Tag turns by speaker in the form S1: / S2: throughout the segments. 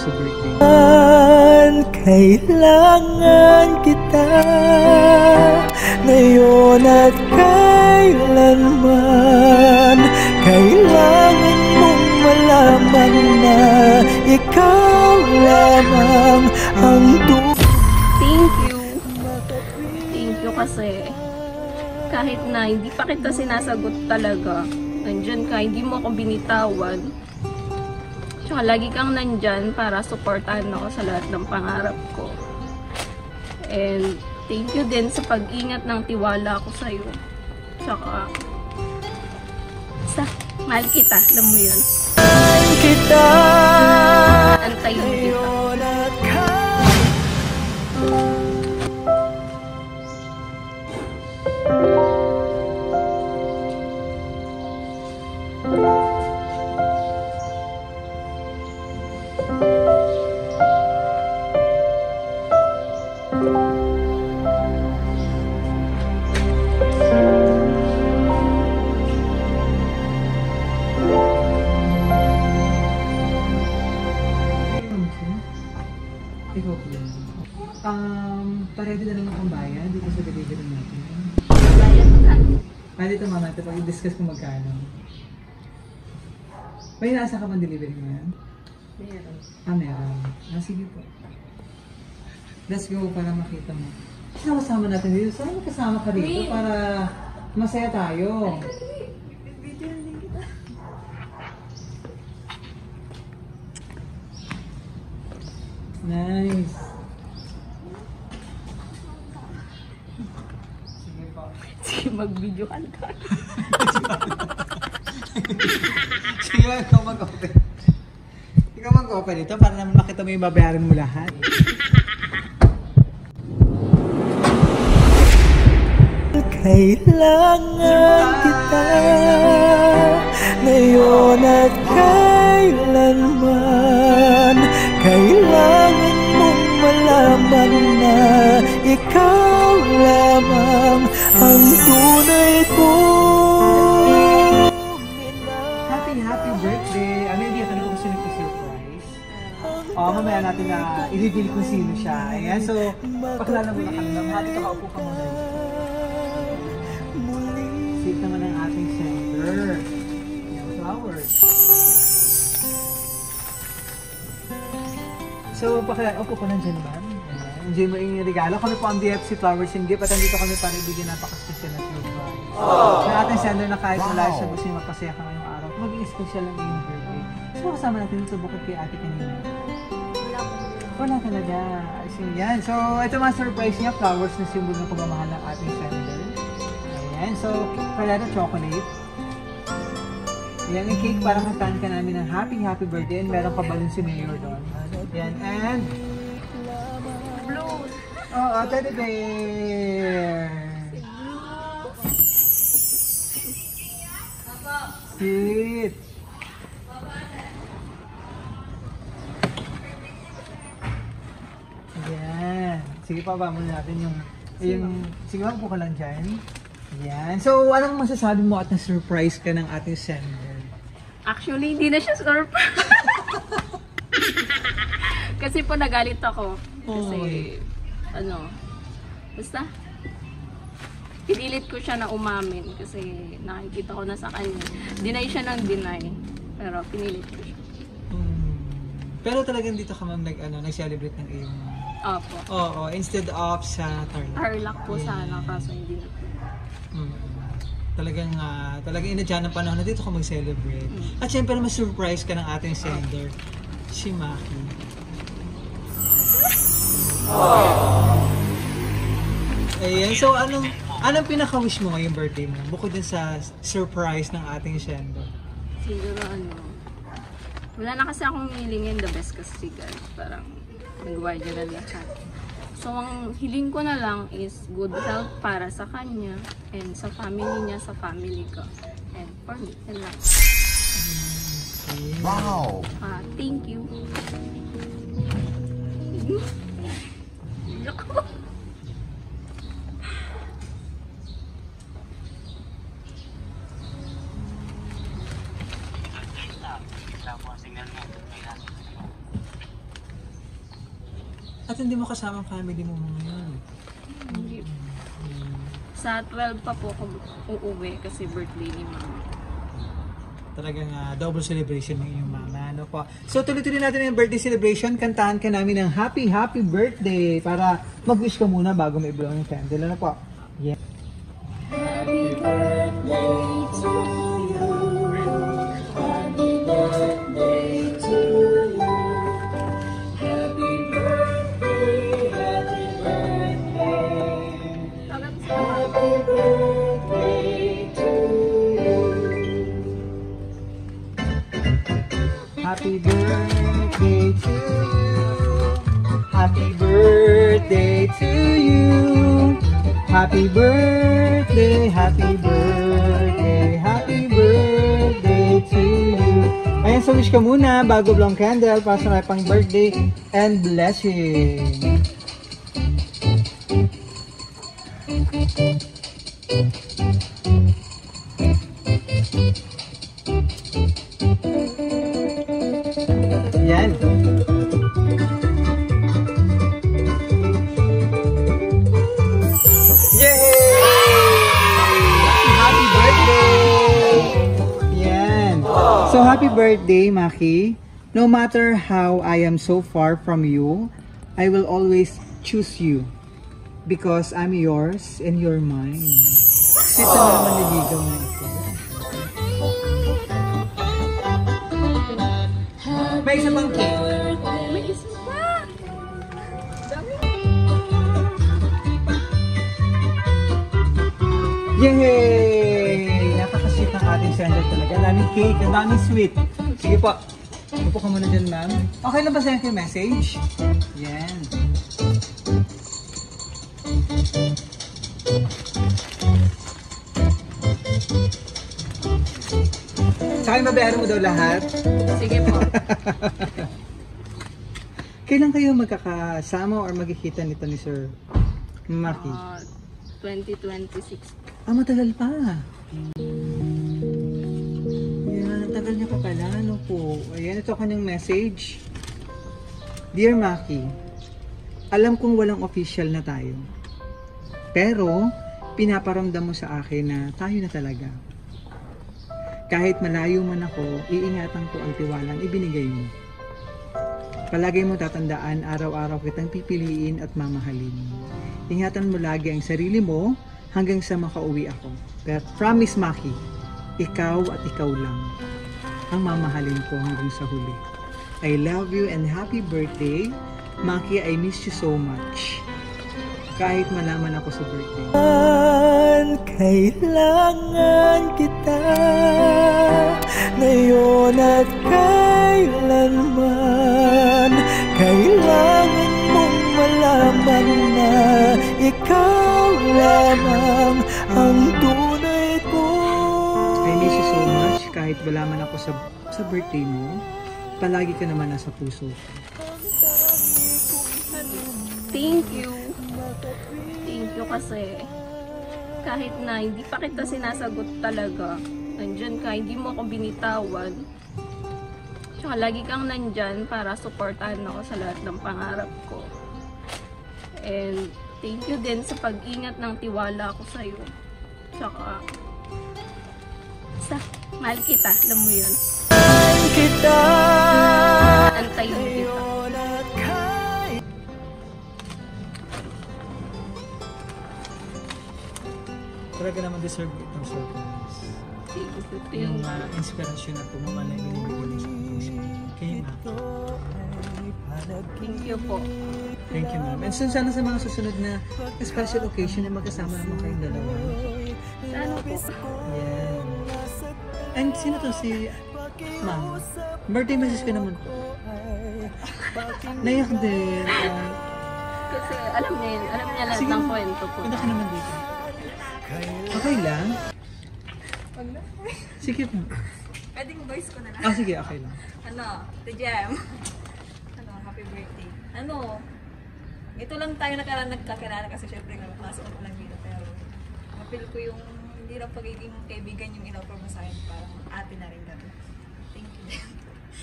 S1: sa birthday.
S2: Kailangan kita ngayon at kailanman. Kailangan mong malaman na ikaw lamang ang
S3: Thank you kasi kahit na hindi pa kita sinasagot talaga, nandyan ka, hindi mo ako binitawan. Tsaka lagi kang nandyan para supportahan ako sa lahat ng pangarap ko. And thank you din sa pag-ingat ng tiwala ko sa'yo. Tsaka basta, mahal kita, alam mo yun. Antayin kita.
S1: Paredy na lang akong bayad dito sa delivery natin.
S3: Bayad ka.
S1: Pwede ito mama, ito pag-discuss kung magkano. May nasa ka pang delivery mo yan?
S3: Meron.
S1: Meron. Sige po. Let's go para makita mo. Sino kasama natin dito? Saan kasama ka dito para masaya tayo?
S3: Video din kita.
S1: Nice.
S3: Sige, mag-video ka na.
S1: Sige, ikaw mag-open. Ikaw mag-open ito para naman makita mo yung babayaran mo lahat.
S2: Kailangan kita ngayon at kailanman. Kailangan mong malaman na ikaw lamang ang tunay kong
S1: Happy birthday! Hindi ako na kung sino ito surprise. Mamaya natin na i-reveal kung sino siya. Ayan, so pakilala mo na kami. Dito ka, upo ka muna. Sweet naman ang ating sender. Yung flowers. So, upo ko nandiyan man. Enjoy mo yung regalo. Kami po ang DFC Flowers and Gift at andito kami para ibigyan napaka-special na surprise. Sa ating sender na kahit wala siya gusto niya magpasaya ka ngayong araw, maging special ang iyong birthday. So, kasama natin dito bukod kay ate kanina. Wala talaga. Yan. So, ito mga surprise niya, flowers na symbol ng pagmamahal ng ating sender. Ayan. So, kalada chocolate. Yan, yung cake para kantahan ka namin ng happy birthday and meron pa balon si Mayor doon. Yan, and
S3: Blue.
S1: teddy bear. Sweet. Yan. Sige pa ba muna natin yung sige po ka lang dyan. Yan. So, anong masasabi mo at na-surprise ka ng ating sender?
S3: Actually, hindi na siya surprise. Kasi po nagalit ako. Kasi, basta, pinilit ko siya na umamin kasi nakikita ko na sa kanya. Deny siya ng deny. Pero pinilit ko siya.
S1: Pero talagang dito ka nag-celebrate ng iyong...
S3: Opo.
S1: Oo, instead of sa Tarlac.
S3: Tarlac po sana kaso hindi na po.
S1: Talagang inadyan ng panahon na dito ka mag-celebrate. At syempre mas surprise ka ng ating sender, si Maki. Ayan, so anong pinaka-wish mo ngayong birthday mo? Bukod din sa surprise ng ating sender.
S3: Siguro wala na kasi akong hilingin, the best kasi guys. Parang nag-wide na lahat. So, ang hiling ko na lang is good health para sa kanya and sa family niya, sa family ko. And for me, and lang.
S4: Wow!
S3: Thank you.
S1: At hindi mo kasama ang family mo ngayon.
S3: Hindi. Sa 12 pa po ako uuwi kasi birthday ni mama.
S1: Talagang double celebration ng iyong mama. Ano po? So tuloy-tuloy natin yung birthday celebration. Kantahan ka namin ng happy birthday para mag-wish ka muna bago may blow yung candle. Ano po? Yeah.
S3: Happy birthday to you. Happy birthday to you. Happy birthday, happy birthday. Happy birthday to you.
S1: Happy birthday to you. Happy birthday to you. Happy birthday, happy birthday, happy birthday to you. Ayan, so wish ka muna bago blow ang candle para sa may pang birthday and blessing. Yan. Yay! Happy birthday! Yan. So happy birthday, Maki. No matter how I am so far from you, I will always choose you because I'm yours and you're mine. Sito na naman niligaw na ito. May isa pang cake.
S3: May isa pa! Dami!
S1: Yay! Napaka-sweet ng ating sender talaga. Ang daming cake, ang daming sweet. Sige po. Upo ka muna dyan, ma'am. Okay lang ba sa'yo yung message? Yan. Saka yung mabayaran mo daw lahat?
S3: Sige po.
S1: Kailan kayo magkakasama or magkikita nito ni Sir Maki?
S3: 2026.
S1: Matagal pa. Yan, tagal niya pa pala. Ano po? Ayan, ito kanyang message. Dear Maki, alam kong walang official na tayo. Pero, pinaparamdam mo sa akin na tayo na talaga. Kahit malayo man ako, iingatan ko ang tiwalang ibinigay mo. Palagi mo tatandaan, araw-araw kitang pipiliin at mamahalin. Ingatan mo lagi ang sarili mo hanggang sa makauwi ako. Pero promise, Maki, ikaw at ikaw lang ang mamahalin ko hanggang sa huli. I love you and happy birthday. Maki, I miss you so much. Kahit malaman ako sa birthday.
S2: Kailangan kita ngayon at kailanman. Kailangan mong malaman na ikaw lamang ang tunay ko.
S1: I miss you so much. Kahit wala man ako sa birthday mo, palagi ka naman nasa puso ko.
S3: Thank you. Thank you kasi kahit na hindi pa kita sinasagot talaga, nandyan ka, hindi mo ako binitawan. Tsaka lagi kang nandyan para supportahan ako sa lahat ng pangarap ko. And thank you din sa pag-ingat ng tiwala ko sa'yo. Tsaka, mahal kita, alam mo yun.
S2: Kita
S3: Antayin kita.
S1: Talaga naman deserve itong surprise.
S3: Ito
S1: Yung
S3: yung
S1: inspirasyon at pumamala yung binibigyan mo sa puso. Kaya ma'am.
S3: thank you po.
S1: Thank you, ma'am. And so, sana sa mga susunod na special occasion na magkasama naman kayong dalawa.
S3: Sana po.
S1: Yan. And sino to si ma'am? Birthday message ka naman po. Naiyak din.
S3: Kasi alam niya yun. Alam niya lahat
S1: Sige,
S3: ng kwento po.
S1: Punta ka naman dito. Okay lang? Sige po.
S4: Pwedeng voice ko na lang.
S1: Sige, okay lang.
S4: The Jam. Happy birthday. Ito lang tayo nagkakilala kasi syempre napasok ko lang dito. Pero mapil ko yung hindi lang pagiging kaibigan yung in-offer mo sa akin. Parang ate na rin kami. Thank you.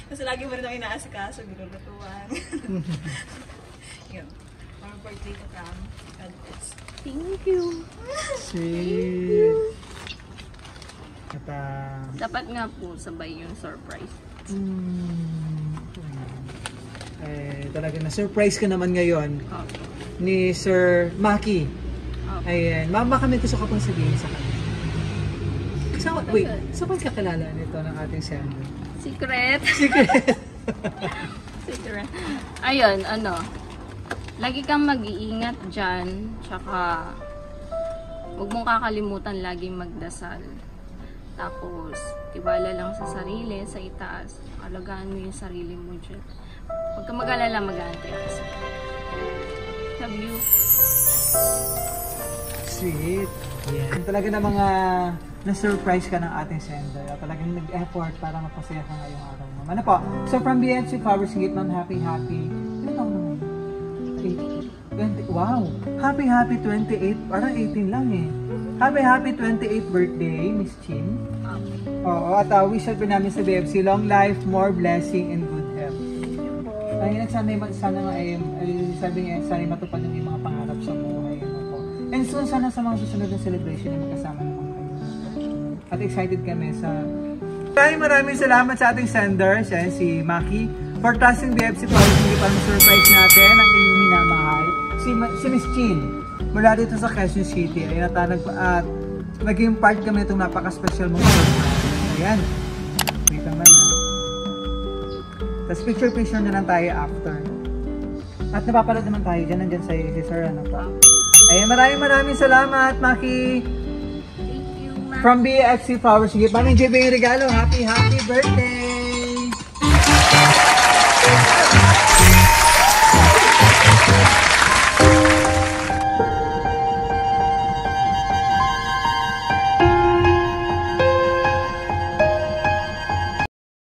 S4: Kasi lagi mo rin ako inaasikaso, nilulutuan. Yun. Happy birthday to Cam. God bless.
S3: Thank you.
S1: Sweet. At,
S3: Dapat nga po sabay yung surprise.
S1: talaga na-surprise ka naman ngayon
S3: Okay.
S1: ni Sir Maki.
S3: Okay.
S1: Ayan. Mama, kami gusto ko pang sabihin sa kanya. Saan ka kakilala nito ng ating sender?
S3: Secret.
S1: Secret.
S3: Secret. Ayun, lagi kang mag-iingat dyan, tsaka huwag mong kakalimutan laging magdasal. Tapos, tiwala lang sa sarili, sa itaas. Alagaan mo yung sarili mo dyan. Huwag ka mag-alala, mag-aantay ako sa'yo. Love you.
S1: Sweet. Yan. Talaga na mga na-surprise ka ng ating sender. Talagang nag-effort para mapasaya ka ngayong araw mo. Ano po? So from BFC Flowers Gate, ma'am, happy. Ano taon naman? 20. Wow! Happy 28. Parang 18 lang eh. Happy 28th birthday, Miss Chin. Oo, at wish out po namin sa BFC, long life, more blessing, and good health. Ay, sana nga sabi nga, sana matupad yung mga pangarap sa buhay. And soon, sana sa mga susunod na celebration ay magkasama naman kayo. At excited kami sa... Maraming salamat sa ating sender, siya si Maki, for trusting BFC para ma-surprise natin ang inyong minamahal. Si Miss Chin, mula dito sa Quezon City, ay naging part kami itong napaka-special mong surprise. Ayan. Wait naman. Tapos picture na lang tayo after. At napapalad naman tayo dyan, nandyan si Sir, ano pa. Ayan, maraming salamat, Maki.
S3: Thank you, Ma.
S1: From BFC Flowers Gate. Mami JB yung regalo. Happy birthday!